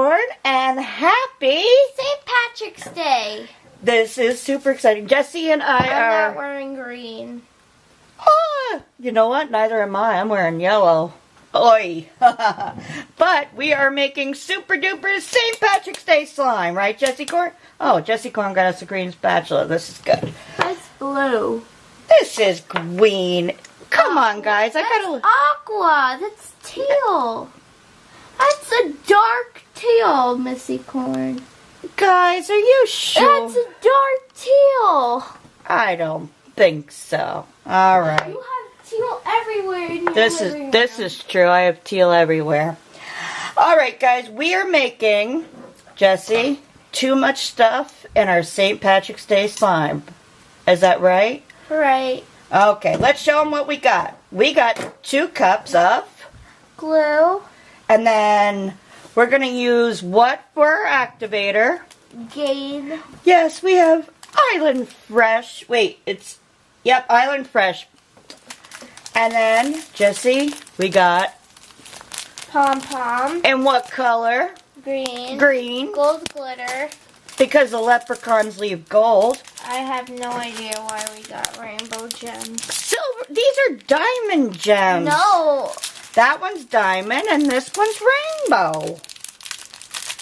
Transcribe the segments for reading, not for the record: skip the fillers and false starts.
Corn, and happy St. Patrick's Day. This is super exciting. Jessie and I I'm not wearing green. Oh, you know what? Neither am I. I'm wearing yellow. Oi. But we are making super duper St. Patrick's Day slime, right, Jessie Corn? Oh, Jessie Corn got us a green spatula. This is good. That's blue. This is green. Come on, guys. That's aqua. That's teal. That's a dark teal, Missy Corn. Guys, are you sure? That's a dark teal. I don't think so. All right. You have teal everywhere in your This is true. I have teal everywhere. All right, guys. We are making, Jessie, too much stuff in our St. Patrick's Day slime. Is that right? Right. Okay, let's show them what we got. We got 2 cups of glue. And then we're going to use what for our activator? Gain. Yes, we have Island Fresh. Wait, yep, Island Fresh. And then, Jessie, we got Pom-pom. in what color? Green. Green. Gold glitter. Because the leprechauns leave gold. I have no idea why we got rainbow gems. Silver. These are diamond gems. No. That one's diamond and this one's rainbow.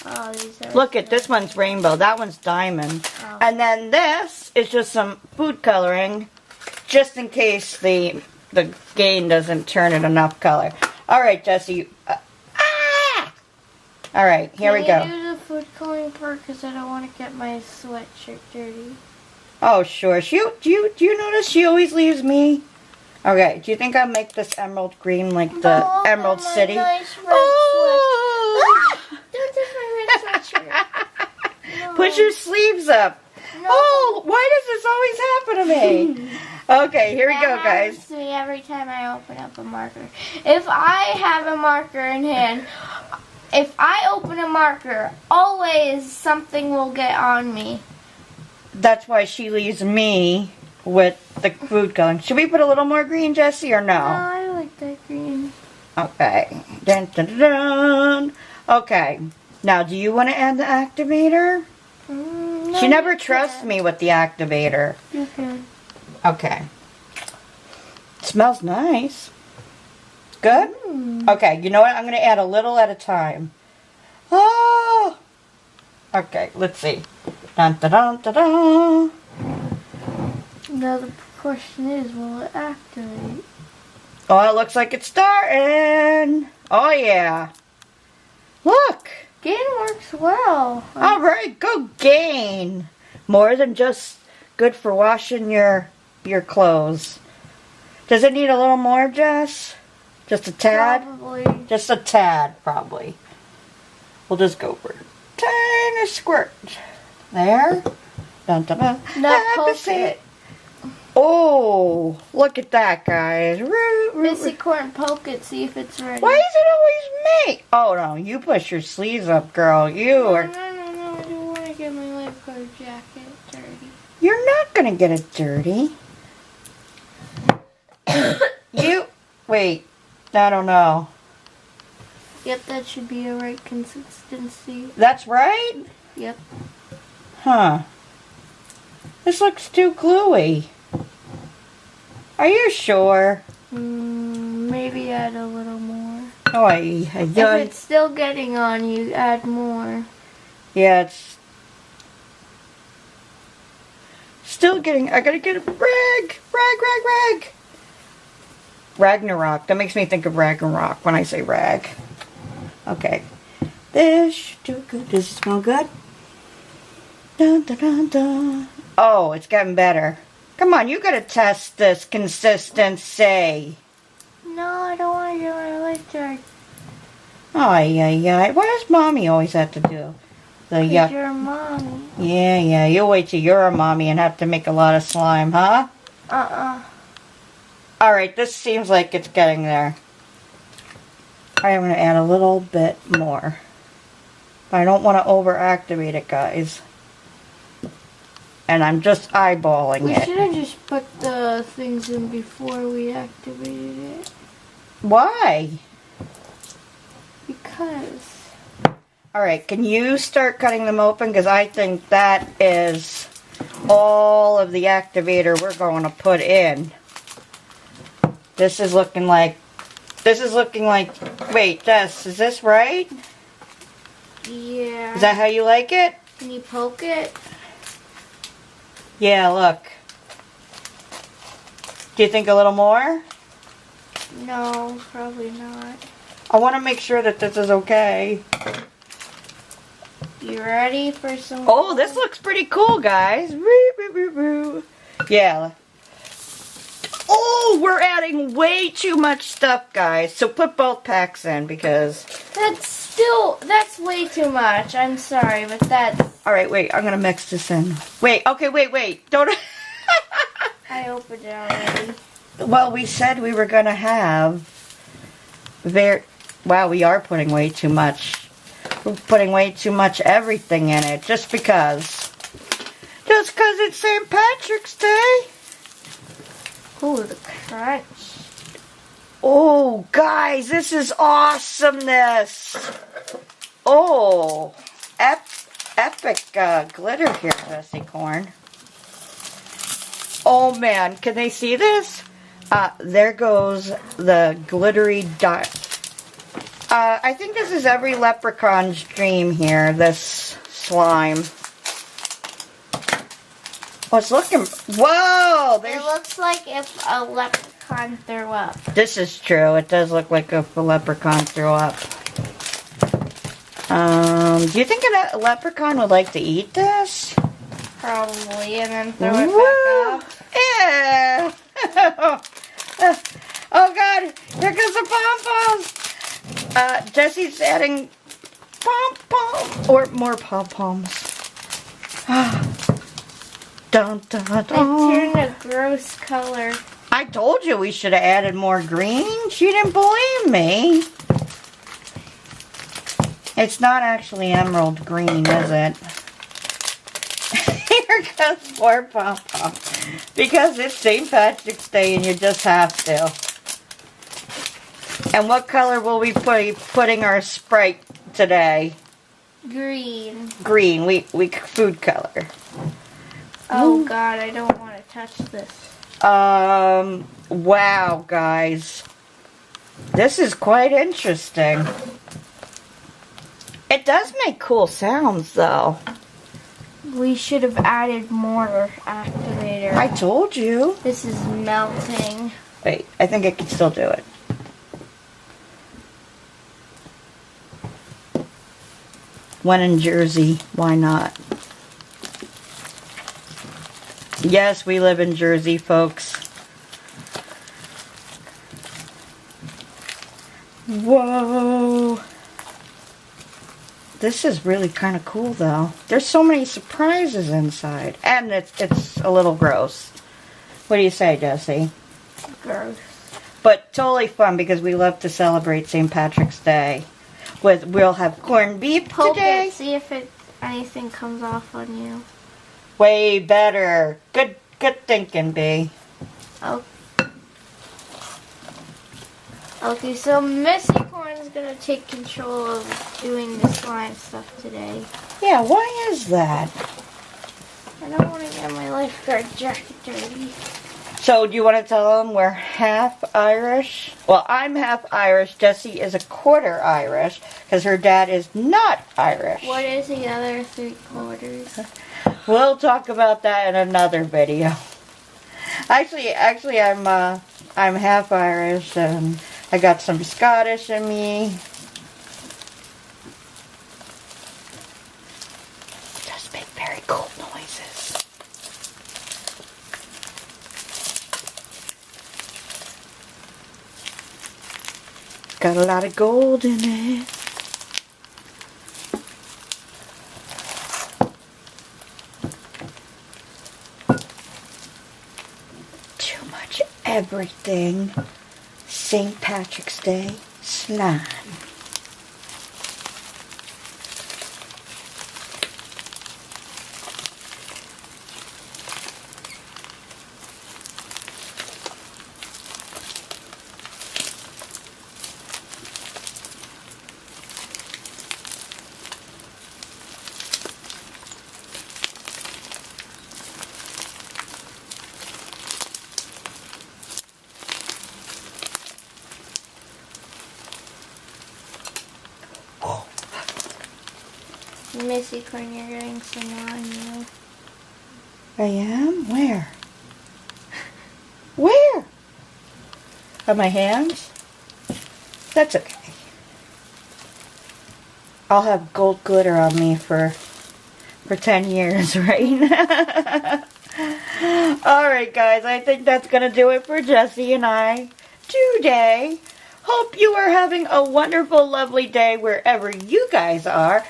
Oh, these are. Look at this one's rainbow. That one's diamond. Oh. And then this is just some food coloring, just in case the gain doesn't turn it enough color. All right, Jessie. All right, here we go. Can you do the food coloring part because I don't want to get my sweatshirt dirty? Oh, sure. Do you notice she always leaves me? Okay, do you think I'll make this emerald green like the Emerald City? Nice red Oh! Don't touch my red sweatshirt. No. Put your sleeves up. No. Oh, why does this always happen to me? Okay, here we go, That guys. happens to me every time I open up a marker. If I have a marker in hand, if I open a marker, always something will get on me. That's why she leaves me with the food coloring. Should we put a little more green, Jessie, or No, no? I like that green. Okay. Dun, dun, dun, dun. Okay. Now, do you want to add the activator? No, She never you trusts can. me with the activator. You can. Okay. Smells nice. Good? Okay, you know what? I'm going to add a little at a time. Oh! Okay, let's see. Dun, dun, dun, dun, dun. Now the question is, will it activate? Oh, it looks like it's starting. Oh, yeah. Look. Gain works well. All right, go Gain. More than just good for washing your clothes. Does it need a little more, Jess? Just a tad? Probably. Just a tad, probably. We'll just go for a tiny squirt. There. Dun, dun, dun. Now That's poke it. Oh, look at that, guys. Missy Corn, poke it, see if it's ready. Why is it always me? Oh, no, you push your sleeves up, girl. You are... No, I don't want to get my lifeguard jacket dirty. You're not going to get it dirty. Wait, I don't know. Yep, that should be a right consistency. That's right? Yep. Huh. This looks too gluey. Are you sure? Maybe add a little more. Oh, If it's still getting on you, add more. yeah, it's still getting... I gotta get a rag. Ragnarok. That makes me think of Ragnarok when I say rag. Okay. This should do good. Does it smell good? Dun, dun, dun, dun. Oh, it's getting better. Come on, you gotta test this consistency. No, I don't want to get my lifeguard. Ay. Why does Mommy always have to do the yuck? You're mommy. Yeah. You'll wait till you're a mommy and have to make a lot of slime, huh? Alright, this seems like it's getting there. I'm going to add a little bit more. But I don't want to overactivate it, guys. And I'm just eyeballing We it. should have just put the things in before we activated it. Why? Because Alright, can you start cutting them open? Because I think that is all of the activator we're going to put in. This is looking like, wait, Jess, is this right? Yeah. Is that how you like it? Can you poke it? Yeah, look. Do you think a little more? No, probably not. I want to make sure that this is okay. You ready for some? Oh, this looks pretty cool, guys. Yeah. Oh, we're adding way too much stuff, guys. So put both packs in because... That's way too much. I'm sorry, but that's... Alright, wait. I'm going to mix this in. Wait. Okay, wait. Don't... I opened it already. Well, we said we were going to have... Wow, we are putting way too much. We're putting way too much everything in it. Just because it's St. Patrick's Day. Ooh, the crunch. Oh, guys, this is awesomeness. Oh, epic glitter here, Jessie Corn. Oh, man, can they see this? There goes the glittery dot. I think this is every leprechaun's dream here, this slime. Oh, it's looking... Whoa! It looks like if a leprechaun threw up. This is true. It does look like if a leprechaun threw up. Do you think a leprechaun would like to eat this? Probably, and then throw it back up. Yeah! Oh, God! Here comes the pom-poms! Jessie's adding pom-pom or more pom-poms. Dun, dun, dun. It turned a gross color. I told you we should have added more green. She didn't believe me. It's not actually emerald green, is it? Here comes more pom-pom. Because it's St. Patrick's Day and you just have to. And what color will we putting our Sprite today? Green. Green. We food color. Oh, God, I don't want to touch this. Wow, guys. This is quite interesting. It does make cool sounds, though. We should have added more activator. I told you. This is melting. Wait, I think I can still do it. When in Jersey, why not? Yes, we live in Jersey, folks. Whoa. This is really kind of cool, though. There's so many surprises inside. And it's a little gross. What do you say, Jessie? Gross. But totally fun because we love to celebrate St. Patrick's Day. We'll have corned beef Poke today. it, see if anything comes off on you. Way better. Good thinking, B. Oh. Okay, so Missy Corn is gonna take control of doing the slime stuff today. Yeah, why is that? I don't want to get my lifeguard jacket dirty. So, do you want to tell them we're half Irish? Well, I'm half Irish. Jessie is a quarter Irish because her dad is not Irish. What is the other 3/4? We'll talk about that in another video. Actually, I'm half Irish and I got some Scottish in me. It does make very cool noises. Got a lot of gold in it. Too much everything. St. Patrick's Day slime. Jessie Quinn, you're getting some on you. I am? Where? Where? On my hands? That's okay. I'll have gold glitter on me for 10 years, right? Alright guys, I think that's going to do it for Jessie and I today. Hope you are having a wonderful, lovely day wherever you guys are.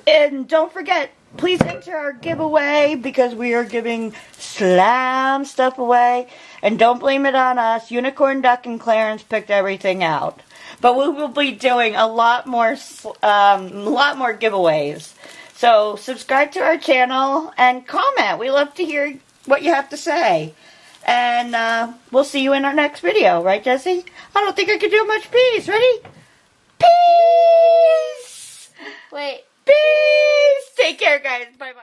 And don't forget, please enter our giveaway because we are giving slime stuff away. And don't blame it on us. Unicorn Duck and Clarence picked everything out. But we will be doing a lot more giveaways. So subscribe to our channel and comment. We love to hear what you have to say. And we'll see you in our next video. Right, Jessie? I don't think I can do much peace. Ready? Peace! Wait. Peace! Take care, guys. Bye-bye.